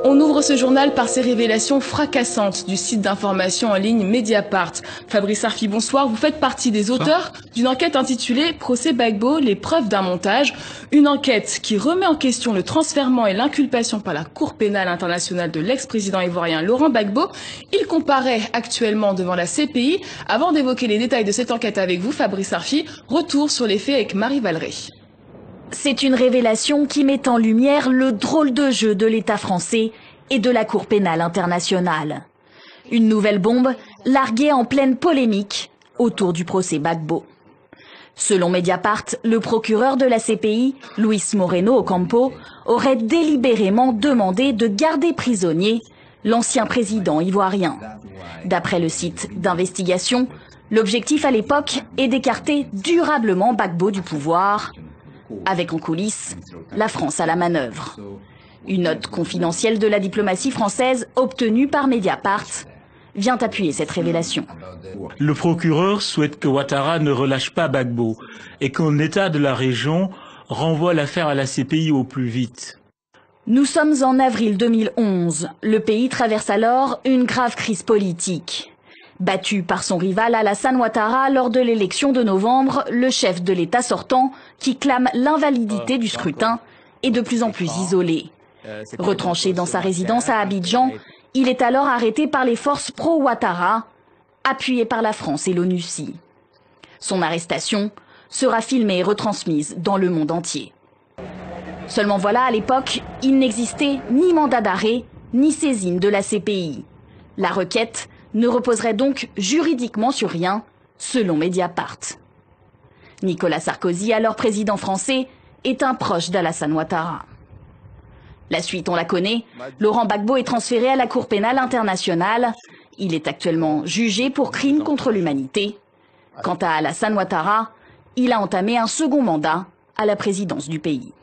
On ouvre ce journal par ces révélations fracassantes du site d'information en ligne Mediapart. Fabrice Arfi, bonsoir. Vous faites partie des auteurs d'une enquête intitulée « Procès Gbagbo, les preuves d'un montage ». Une enquête qui remet en question le transfèrement et l'inculpation par la Cour pénale internationale de l'ex-président ivoirien Laurent Gbagbo. Il comparaît actuellement devant la CPI. Avant d'évoquer les détails de cette enquête avec vous, Fabrice Arfi, retour sur les faits avec Marie Valleré. C'est une révélation qui met en lumière le drôle de jeu de l'État français et de la Cour pénale internationale. Une nouvelle bombe larguée en pleine polémique autour du procès Gbagbo. Selon Mediapart, le procureur de la CPI, Luis Moreno Ocampo, aurait délibérément demandé de garder prisonnier l'ancien président ivoirien. D'après le site d'investigation, l'objectif à l'époque est d'écarter durablement Gbagbo du pouvoir, avec en coulisses la France à la manœuvre. Une note confidentielle de la diplomatie française obtenue par Mediapart vient appuyer cette révélation. Le procureur souhaite que Ouattara ne relâche pas Gbagbo et qu'un État de la région renvoie l'affaire à la CPI au plus vite. Nous sommes en avril 2011. Le pays traverse alors une grave crise politique. Battu par son rival Alassane Ouattara lors de l'élection de novembre, le chef de l'État sortant, qui clame l'invalidité du scrutin, est de plus en plus isolé. Retranché dans sa résidence à Abidjan, il est alors arrêté par les forces pro-Ouattara, appuyées par la France et l'ONUCI. Son arrestation sera filmée et retransmise dans le monde entier. Seulement voilà, à l'époque, il n'existait ni mandat d'arrêt, ni saisine de la CPI. La requête ne reposerait donc juridiquement sur rien, selon Mediapart. Nicolas Sarkozy, alors président français, est un proche d'Alassane Ouattara. La suite, on la connaît. Laurent Gbagbo est transféré à la Cour pénale internationale. Il est actuellement jugé pour crimes contre l'humanité. Quant à Alassane Ouattara, il a entamé un second mandat à la présidence du pays.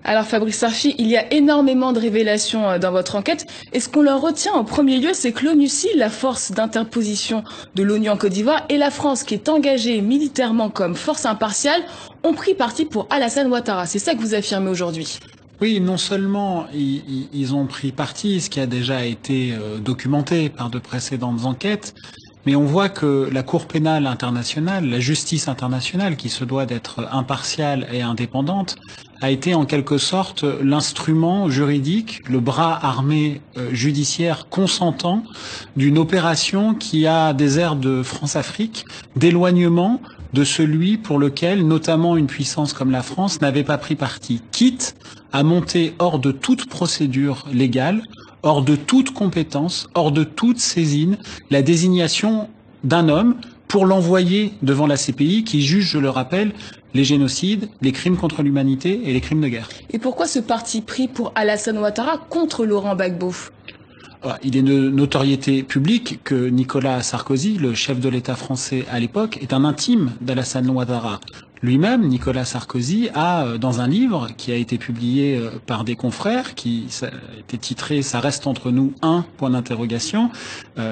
Alors Fabrice Arfi, il y a énormément de révélations dans votre enquête. Et ce qu'on leur retient en premier lieu, c'est que l'ONUCI, la force d'interposition de l'ONU en Côte d'Ivoire, et la France, qui est engagée militairement comme force impartiale, ont pris parti pour Alassane Ouattara. C'est ça que vous affirmez aujourd'hui. Oui, non seulement ils ont pris parti, ce qui a déjà été documenté par de précédentes enquêtes, mais on voit que la Cour pénale internationale, la justice internationale, qui se doit d'être impartiale et indépendante, a été en quelque sorte l'instrument juridique, le bras armé judiciaire consentant d'une opération qui a des airs de France-Afrique, d'éloignement de celui pour lequel, notamment une puissance comme la France, n'avait pas pris parti, quitte à monter hors de toute procédure légale, hors de toute compétence, hors de toute saisine, la désignation d'un homme pour l'envoyer devant la CPI qui juge, je le rappelle, les génocides, les crimes contre l'humanité et les crimes de guerre. Et pourquoi ce parti pris pour Alassane Ouattara contre Laurent Gbagbo ? Il est de notoriété publique que Nicolas Sarkozy, le chef de l'État français à l'époque, est un intime d'Alassane Ouattara. Lui-même, Nicolas Sarkozy, a, dans un livre qui a été publié par des confrères, qui était titré « Ça reste entre nous, un »,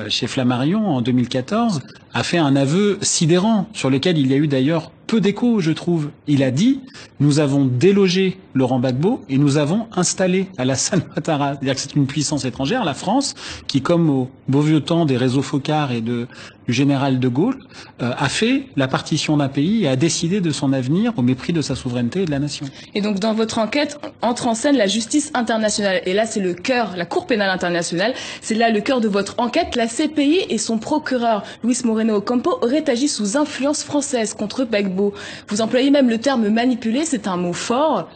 chez Flammarion en 2014, a fait un aveu sidérant, sur lequel il y a eu d'ailleurs peu d'écho, je trouve. Il a dit « Nous avons délogé Laurent Gbagbo et nous avons installé Alassane Ouattara ». C'est-à-dire que c'est une puissance étrangère, la France, qui, comme au beau vieux temps des réseaux Focard et du général de Gaulle, a fait la partition d'un pays et a décidé de son avenir au mépris de sa souveraineté et de la nation. Et donc dans votre enquête, entre en scène la justice internationale. Et là, c'est le cœur, la Cour pénale internationale, c'est là le cœur de votre enquête. La CPI et son procureur, Luis Moreno Ocampo, auraient agi sous influence française contre Gbagbo. Vous employez même le terme manipuler, c'est un mot fort.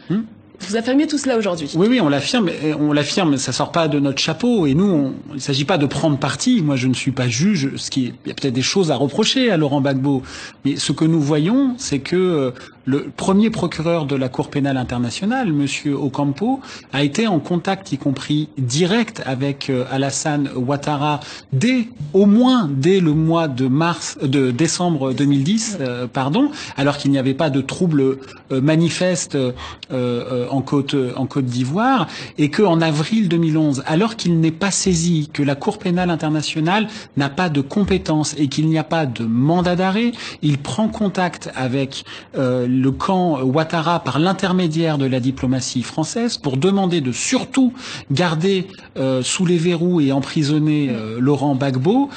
Vous affirmez tout cela aujourd'hui. Oui, on l'affirme, ça sort pas de notre chapeau, et nous, il ne s'agit pas de prendre parti. Moi, je ne suis pas juge, il y a peut-être des choses à reprocher à Laurent Gbagbo, mais ce que nous voyons, c'est que le premier procureur de la Cour pénale internationale, monsieur Ocampo, a été en contact, y compris direct, avec Alassane Ouattara au moins dès le mois de décembre 2010, alors qu'il n'y avait pas de troubles manifestes en Côte d'Ivoire, et qu'en avril 2011, alors qu'il n'est pas saisi, que la Cour pénale internationale n'a pas de compétences et qu'il n'y a pas de mandat d'arrêt, il prend contact avec le camp Ouattara par l'intermédiaire de la diplomatie française pour demander de surtout garder sous les verrous et emprisonner Laurent Gbagbo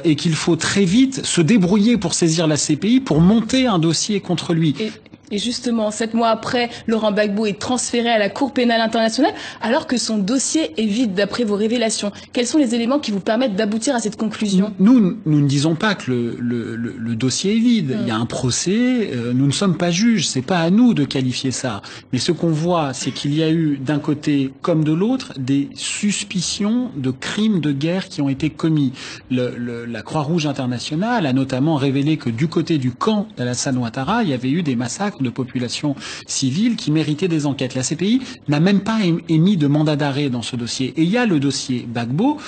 et qu'il faut très vite se débrouiller pour saisir la CPI pour monter un dossier contre lui. Et justement, 7 mois après, Laurent Gbagbo est transféré à la Cour pénale internationale alors que son dossier est vide d'après vos révélations. Quels sont les éléments qui vous permettent d'aboutir à cette conclusion? Nous ne disons pas que le dossier est vide. Il y a un procès, nous ne sommes pas juges, c'est pas à nous de qualifier ça. Mais ce qu'on voit, c'est qu'il y a eu d'un côté comme de l'autre des suspicions de crimes de guerre qui ont été commis. La Croix-Rouge internationale a notamment révélé que du côté du camp d'Alassane Ouattara, il y avait eu des massacres de populations civiles qui méritaient des enquêtes. La CPI n'a même pas émis de mandat d'arrêt dans ce dossier. Et il y a le dossier Gbagbo,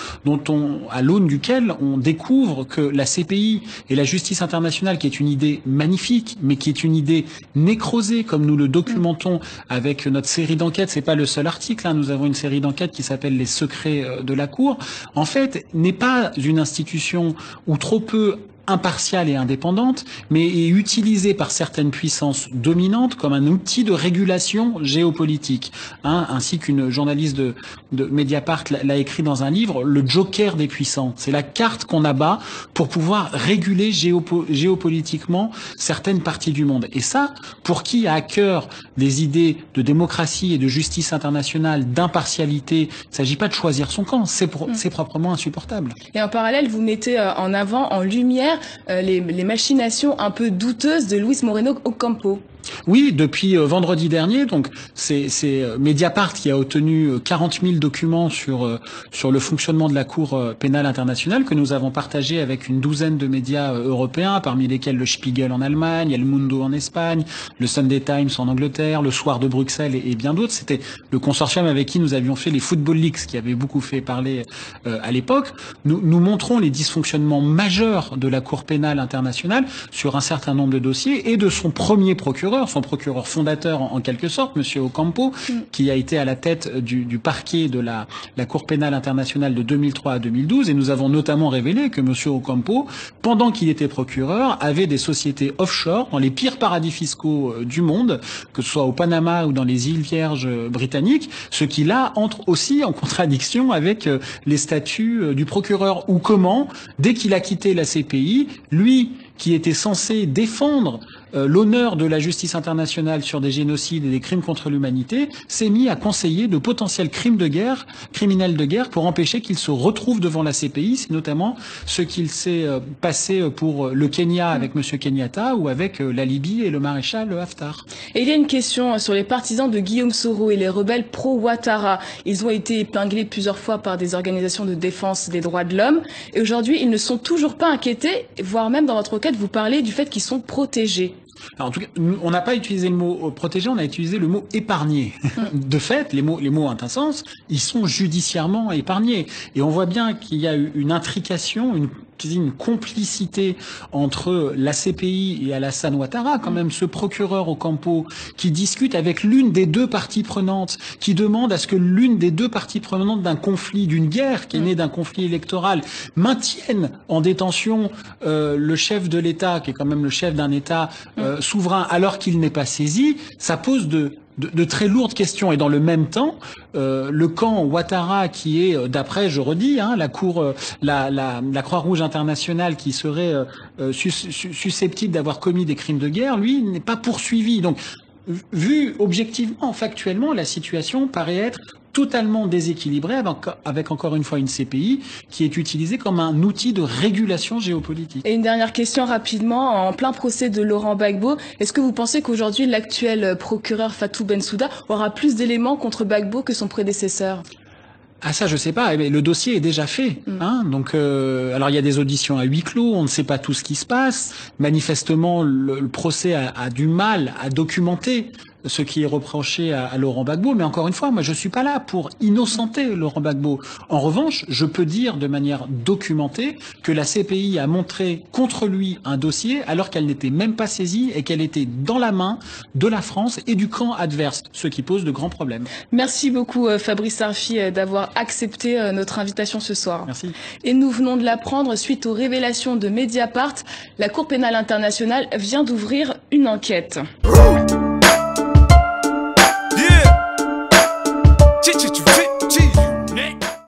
à l'aune duquel on découvre que la CPI et la justice internationale, qui est une idée magnifique, mais qui est une idée nécrosée, comme nous le documentons avec notre série d'enquêtes, c'est pas le seul article, hein, nous avons une série d'enquêtes qui s'appelle Les secrets de la Cour, en fait, n'est pas une institution ou trop peu impartiale et indépendante, mais est utilisée par certaines puissances dominantes comme un outil de régulation géopolitique, hein, ainsi qu'une journaliste de Mediapart l'a écrit dans un livre, le joker des puissants. C'est la carte qu'on abat pour pouvoir réguler géopolitiquement certaines parties du monde. Et ça, pour qui a à cœur des idées de démocratie et de justice internationale, d'impartialité, il ne s'agit pas de choisir son camp, c'est proprement insupportable. Et en parallèle, vous mettez en avant, en lumière, les machinations un peu douteuses de Luis Moreno Ocampo. Oui, depuis vendredi dernier, donc c'est Mediapart qui a obtenu 40 000 documents sur le fonctionnement de la Cour pénale internationale que nous avons partagé avec une douzaine de médias européens, parmi lesquels le Spiegel en Allemagne, El Mundo en Espagne, le Sunday Times en Angleterre, le Soir de Bruxelles et bien d'autres. C'était le consortium avec qui nous avions fait les Football Leaks, qui avait beaucoup fait parler à l'époque. Nous montrons les dysfonctionnements majeurs de la Cour pénale internationale sur un certain nombre de dossiers et de son premier procureur, son procureur fondateur en quelque sorte, Monsieur Ocampo, qui a été à la tête du parquet de la Cour pénale internationale de 2003 à 2012. Et nous avons notamment révélé que Monsieur Ocampo, pendant qu'il était procureur, avait des sociétés offshore dans les pires paradis fiscaux du monde, que ce soit au Panama ou dans les îles Vierges britanniques, ce qui là entre aussi en contradiction avec les statuts du procureur. Ou comment, dès qu'il a quitté la CPI, lui qui était censé défendre l'honneur de la justice internationale sur des génocides et des crimes contre l'humanité, s'est mis à conseiller de potentiels criminels de guerre pour empêcher qu'ils se retrouvent devant la CPI. C'est notamment ce qu'il s'est passé pour le Kenya avec M. Kenyatta ou avec la Libye et le maréchal Haftar. Et il y a une question sur les partisans de Guillaume Soro et les rebelles pro-Ouattara. Ils ont été épinglés plusieurs fois par des organisations de défense des droits de l'homme. Et aujourd'hui, ils ne sont toujours pas inquiétés, voire même dans votre enquête, vous parlez du fait qu'ils sont protégés. Alors, en tout cas, on n'a pas utilisé le mot protégé, on a utilisé le mot épargné. De fait, les mots ont un sens, ils sont judiciairement épargnés. Et on voit bien qu'il y a eu une intrication, une complicité entre la CPI et Alassane Ouattara, quand même ce procureur Ocampo qui discute avec l'une des deux parties prenantes, qui demande à ce que l'une des deux parties prenantes d'un conflit, d'une guerre qui est née d'un conflit électoral, maintienne en détention le chef de l'État, qui est quand même le chef d'un État souverain, alors qu'il n'est pas saisi. Ça pose de très lourdes questions. Et dans le même temps, le camp Ouattara, qui est, d'après, je redis, hein, la Croix-Rouge internationale, qui serait susceptible d'avoir commis des crimes de guerre, lui, n'est pas poursuivi. Donc, vu objectivement, factuellement, la situation paraît être totalement déséquilibrée, avec encore une fois une CPI qui est utilisée comme un outil de régulation géopolitique. Et une dernière question rapidement, en plein procès de Laurent Gbagbo, est-ce que vous pensez qu'aujourd'hui l'actuel procureur Fatou Bensouda aura plus d'éléments contre Gbagbo que son prédécesseur ? Ah ça je sais pas, mais le dossier est déjà fait, hein. Donc alors il y a des auditions à huis clos, on ne sait pas tout ce qui se passe. Manifestement le procès a du mal à documenter ce qui est reproché à Laurent Gbagbo. Mais encore une fois, moi, je suis pas là pour innocenter Laurent Gbagbo. En revanche, je peux dire de manière documentée que la CPI a montré contre lui un dossier alors qu'elle n'était même pas saisie et qu'elle était dans la main de la France et du camp adverse, ce qui pose de grands problèmes. Merci beaucoup Fabrice Arfi d'avoir accepté notre invitation ce soir. Merci. Et nous venons de l'apprendre suite aux révélations de Mediapart, la Cour pénale internationale vient d'ouvrir une enquête.